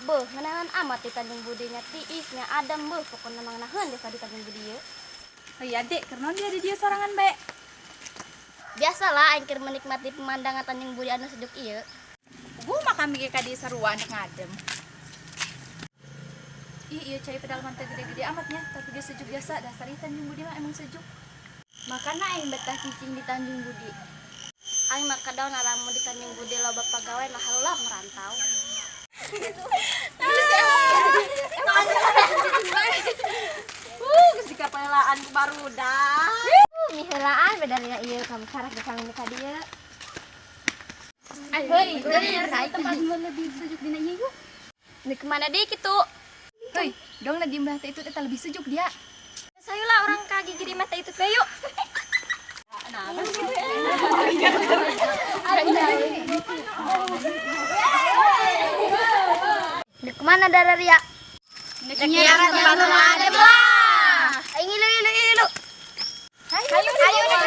Beuh, ngenahan amat di Tanjung Budi nya tiisnya Adam beuh pokoknya mang naheun desa di Tanjung Budi ye. Oh iya dek, karena dia di dia sorangan bae. Biasalah aing keur menikmati pemandangan Tanjung Budi anu sejuk ieu. Gue makan mikir ka di sarua anak ngadem. Iya cai pedalaman teh gede-gede amatnya, tapi dia sejuk biasa. Dasar di Tanjung Budi mah emang sejuk. Makana aing betah cicing di Tanjung Budi. Aing mah kadaon lamun di Tanjung Budi loba pagawe mah halulah merantau. Geus dikapelaan ku barudak. Miheulaan beda dina ieu kamu sarak di kami ka dieu. Heuy, bener da tempat lebih sejuk dina ieu yuk. Di kemana deui kitu? Heuy, dong lagi mah teh itu eta lebih sejuk dia. Sayulah orang kaki giri mata itu teh yuk. Di kemana Dara Ria? Kiaran tempat ada lah. Aing ilu. Ayo dah.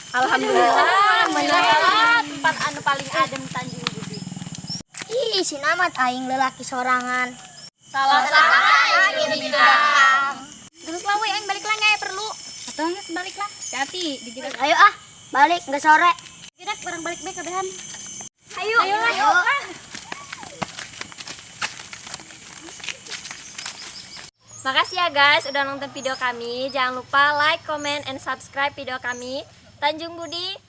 Alhamdulillah tempat anu paling adem Tanjung Budi. Ih, si namat aing lelaki sorangan. Salah aing di belakang. Terus lah we aing balik lah nggak perlu. Atau geus balik lah. Hati di jedak. Ayo balik nggak sore. Jedak barang balik bae kabehan. Ayo. Makasih ya guys udah nonton video kami. Jangan lupa like, comment, and subscribe video kami. Tanjung Budi.